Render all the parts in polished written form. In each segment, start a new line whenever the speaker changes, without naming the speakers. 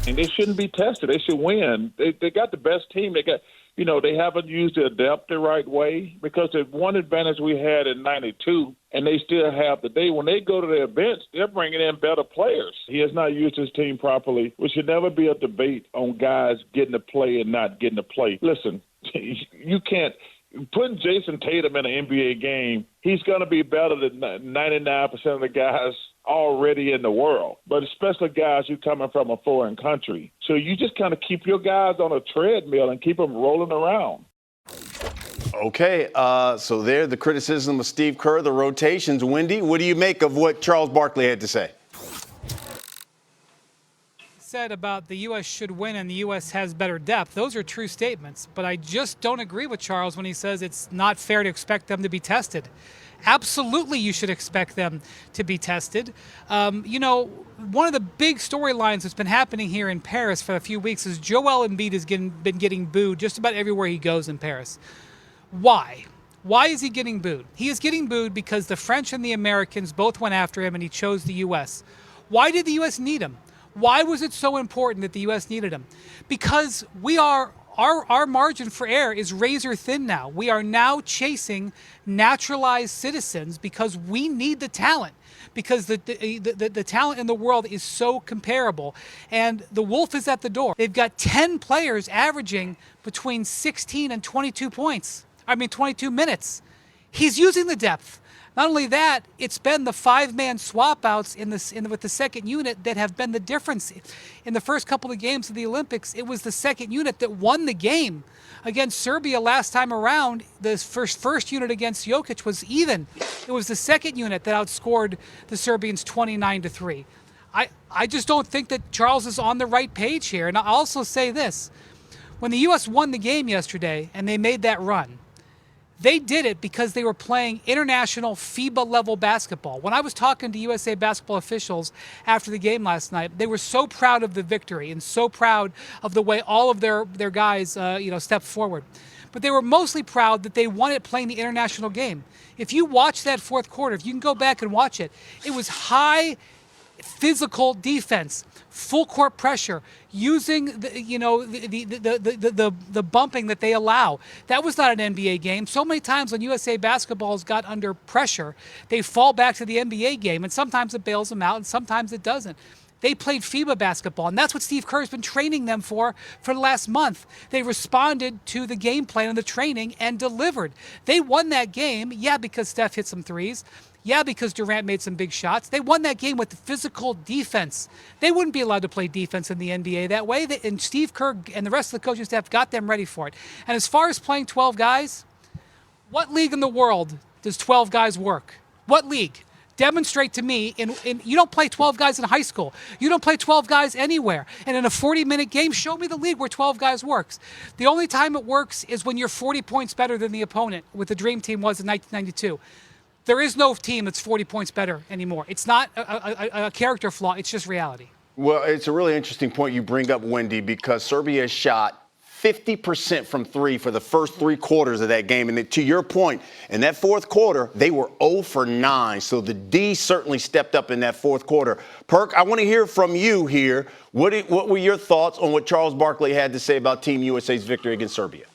and they shouldn't be tested. They should win. They got the best team. They haven't used their depth the right way, because the one advantage we had in '92, and they still have today. When they go to their bench, they're bringing in better players. He has not used his team properly. We should never be a debate on guys getting to play and not getting to play. Listen, you can't. Putting Jason Tatum in an NBA game, he's going to be better than 99% of the guys already in the world, but especially guys who coming from a foreign country. So you just kind of keep your guys on a treadmill and keep them rolling around.
Okay, so there, the criticism of Steve Kerr, the rotations. Wendy, what do you make of what Charles Barkley had to say?
Said about the U.S. should win and the U.S. has better depth. Those are true statements, but I just don't agree with Charles when he says it's not fair to expect them to be tested. Absolutely, you should expect them to be tested. One of the big storylines that's been happening here in Paris for a few weeks is Joel Embiid has been getting booed just about everywhere he goes in Paris. Why? Why is he getting booed? He is getting booed because the French and the Americans both went after him and he chose the U.S. Why did the U.S. need him? Why was it so important that the U.S. needed him? Because our margin for error is razor thin now. We are now chasing naturalized citizens because we need the talent, because the talent in the world is so comparable. And the wolf is at the door. They've got 10 players averaging between 16 and 22 minutes. He's using the depth. Not only that, it's been the five-man swap-outs with the second unit that have been the difference. In the first couple of games of the Olympics, it was the second unit that won the game. Against Serbia last time around, the first unit against Jokic was even. It was the second unit that outscored the Serbians 29-3. I just don't think that Charles is on the right page here. And I'll also say this. When the U.S. won the game yesterday and they made that run, they did it because they were playing international FIBA-level basketball. When I was talking to USA basketball officials after the game last night, they were so proud of the victory and so proud of the way all of their guys stepped forward. But they were mostly proud that they won it playing the international game. If you watch that fourth quarter, if you can go back and watch it, it was high physical defense, full court pressure, using the bumping that they allow. That was not an NBA game. So many times when USA basketball's got under pressure, they fall back to the NBA game, and sometimes it bails them out, and sometimes it doesn't. They played FIBA basketball, and that's what Steve Kerr has been training them for the last month. They responded to the game plan and the training and delivered. They won that game, because Steph hit some threes. Because Durant made some big shots. They won that game with physical defense. They wouldn't be allowed to play defense in the NBA that way. And Steve Kerr and the rest of the coaching staff got them ready for it. And as far as playing 12 guys, what league in the world does 12 guys work? What league? Demonstrate to me. You don't play 12 guys in high school. You don't play 12 guys anywhere. And in a 40-minute game, show me the league where 12 guys works. The only time it works is when you're 40 points better than the opponent, what the Dream Team was in 1992. There is no team that's 40 points better anymore. It's not a character flaw. It's just reality.
Well, it's a really interesting point you bring up, Wendy, because Serbia shot 50% from three for the first three quarters of that game. And to your point, in that fourth quarter, they were 0 for 9. So the D certainly stepped up in that fourth quarter. Perk, I want to hear from you here. What were your thoughts on what Charles Barkley had to say about Team USA's victory against Serbia?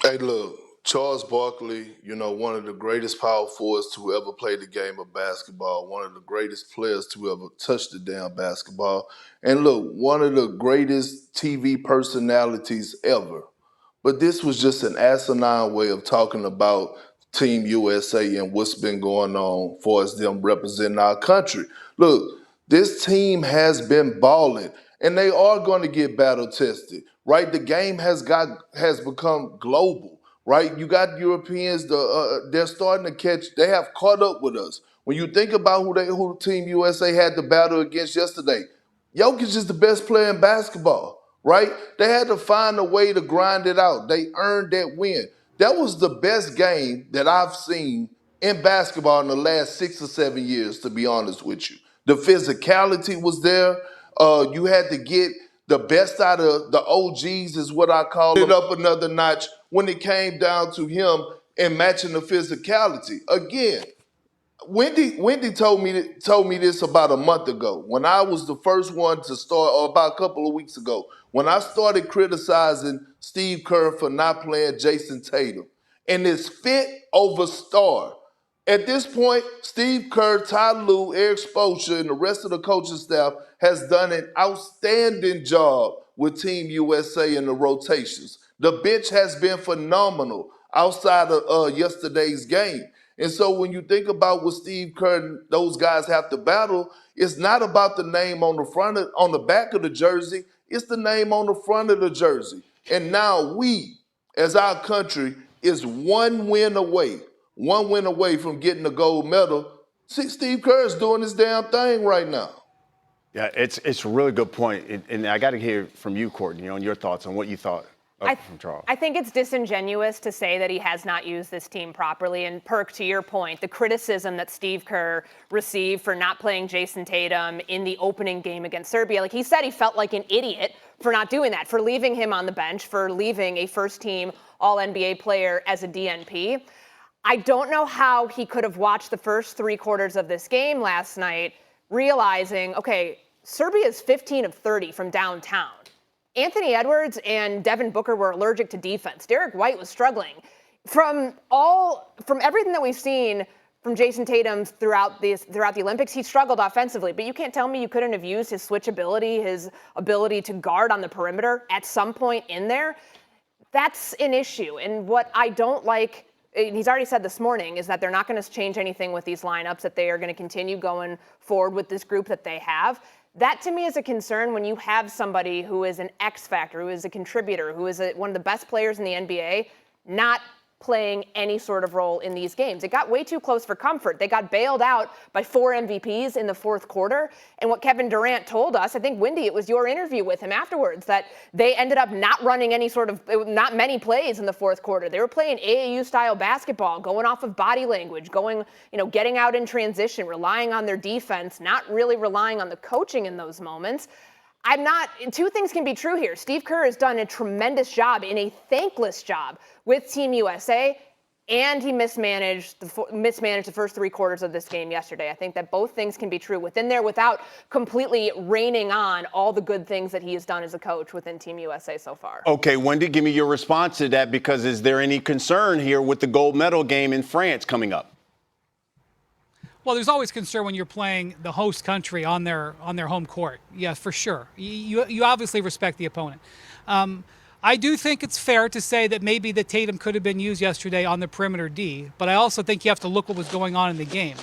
Hey, look. Charles Barkley, one of the greatest power forwards to ever play the game of basketball, one of the greatest players to ever touch the damn basketball, and look, one of the greatest TV personalities ever. But this was just an asinine way of talking about Team USA and what's been going on for us, them representing our country. Look, this team has been balling, and they are going to get battle tested, right? The game has become global. Right, you got Europeans. They're starting to catch. They have caught up with us. When you think about who Team USA had to battle against yesterday, Jokic is the best player in basketball. Right, they had to find a way to grind it out. They earned that win. That was the best game that I've seen in basketball in the last 6 or 7 years. To be honest with you, the physicality was there. You had to get the best out of the OGs, is what I call it, up another notch when it came down to him and matching the physicality. Again, Wendy told me this about a month ago when I was the first one to start, or about a couple of weeks ago, when I started criticizing Steve Kerr for not playing Jason Tatum. And it's fit over star. At this point, Steve Kerr, Ty Lue, Eric Spoelstra, and the rest of the coaching staff has done an outstanding job with Team USA in the rotations. The bench has been phenomenal outside of yesterday's game. And so when you think about what Steve Kerr and those guys have to battle, it's not about the name on the back of the jersey. It's the name on the front of the jersey. And now we, as our country, is one win away from getting the gold medal. See, Steve Kerr is doing his damn thing right now.
Yeah, it's a really good point. And I got to hear from you, Courtney, on your thoughts on what you thought from Charles.
I think it's disingenuous to say that he has not used this team properly. And Perk, to your point, the criticism that Steve Kerr received for not playing Jason Tatum in the opening game against Serbia, like he said, he felt like an idiot for not doing that, for leaving him on the bench, for leaving a first-team All-NBA player as a DNP. I don't know how he could have watched the first 3 quarters of this game last night, realizing, okay, Serbia's 15 of 30 from downtown. Anthony Edwards and Devin Booker were allergic to defense. Derek White was struggling. From everything that we've seen from Jason Tatum throughout the Olympics, he struggled offensively. But you can't tell me you couldn't have used his switchability, his ability to guard on the perimeter at some point in there. That's an issue. And what I don't like, and he's already said this morning, is that they're not going to change anything with these lineups, that they are going to continue going forward with this group that they have. That, to me, is a concern when you have somebody who is an X factor, who is a contributor, who is one of the best players in the NBA, not playing any sort of role in these games. It got way too close for comfort. They got bailed out by 4 MVPs in the fourth quarter. And what Kevin Durant told us, I think, Wendy, it was your interview with him afterwards, that they ended up not running not many plays in the fourth quarter. They were playing AAU-style basketball, going off of body language, getting out in transition, relying on their defense, not really relying on the coaching in those moments. Two things can be true here. Steve Kerr has done a tremendous job, in a thankless job, with Team USA, and he mismanaged the first 3 quarters of this game yesterday. I think that both things can be true within there without completely raining on all the good things that he has done as a coach within Team USA so far.
Okay, Wendy, give me your response to that, because is there any concern here with the gold medal game in France coming up?
Well, there's always concern when you're playing the host country on their home court. Yeah, for sure. You obviously respect the opponent. I do think it's fair to say that maybe the Tatum could have been used yesterday on the perimeter D, but I also think you have to look what was going on in the game.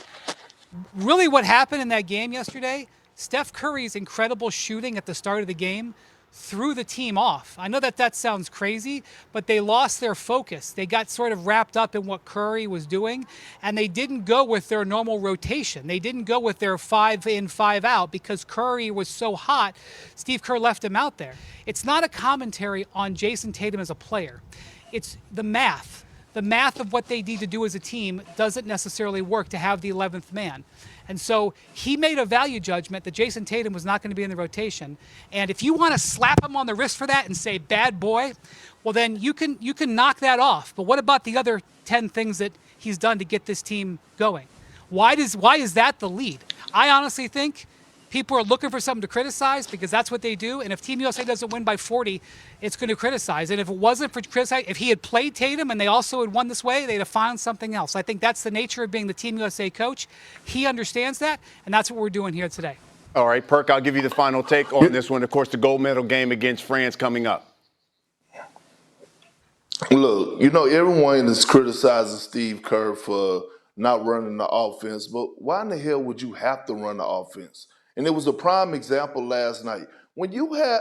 Really, what happened in that game yesterday, Steph Curry's incredible shooting at the start of the game threw the team off. I know that sounds crazy, but they lost their focus. They got sort of wrapped up in what Curry was doing, and they didn't go with their normal rotation. They didn't go with their 5 in, 5 out because Curry was so hot. Steve Kerr left him out there. It's not a commentary on Jason Tatum as a player. It's the math. The math of what they need to do as a team doesn't necessarily work to have the 11th man. And so he made a value judgment that Jason Tatum was not going to be in the rotation. And if you want to slap him on the wrist for that and say, bad boy, well, then you can knock that off. But what about the other 10 things that he's done to get this team going? Why is that the lead? I honestly think people are looking for something to criticize because that's what they do. And if Team USA doesn't win by 40, it's going to criticize. And if it wasn't for criticize, if he had played Tatum and they also had won this way, they'd have found something else. I think that's the nature of being the Team USA coach. He understands that, and that's what we're doing here today.
All right, Perk, I'll give you the final take on this one. Of course, the gold medal game against France coming up.
Look, everyone is criticizing Steve Kerr for not running the offense, but why in the hell would you have to run the offense? And it was a prime example last night. When you have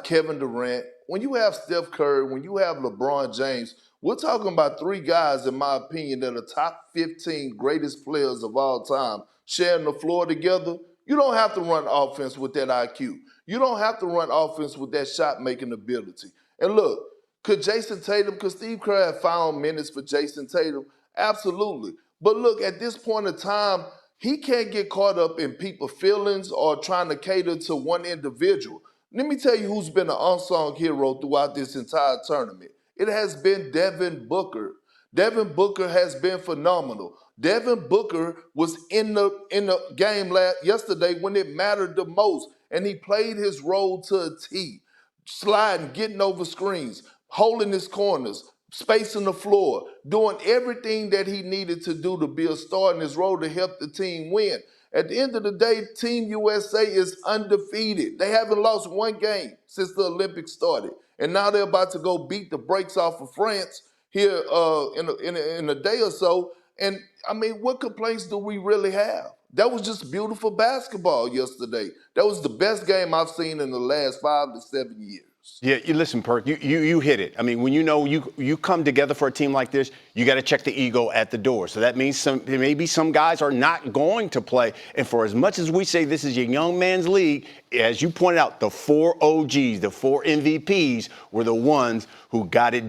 Kevin Durant, when you have Steph Curry, when you have LeBron James, we're talking about 3 guys, in my opinion, that are top 15 greatest players of all time sharing the floor together. You don't have to run offense with that IQ. You don't have to run offense with that shot-making ability. And look, could Steve Kerr have found minutes for Jason Tatum? Absolutely. But look, at this point in time, he can't get caught up in people's feelings or trying to cater to one individual. Let me tell you who's been an unsung hero throughout this entire tournament. It has been Devin Booker. Devin Booker has been phenomenal. Devin Booker was in the game yesterday when it mattered the most, and he played his role to a T. Sliding, getting over screens, holding his corners, spacing the floor, doing everything that he needed to do to be a star in his role to help the team win. At the end of the day, Team USA is undefeated. They haven't lost one game since the Olympics started. And now they're about to go beat the brakes off of France here in a day or so. And, I mean, what complaints do we really have? That was just beautiful basketball yesterday. That was the best game I've seen in the last 5 to 7 years.
Yeah, you listen, Perk, you hit it. I mean, when you come together for a team like this, you got to check the ego at the door. So that means maybe some guys are not going to play. And for as much as we say this is a young man's league, as you pointed out, the 4 OGs, the 4 MVPs were the ones who got it done.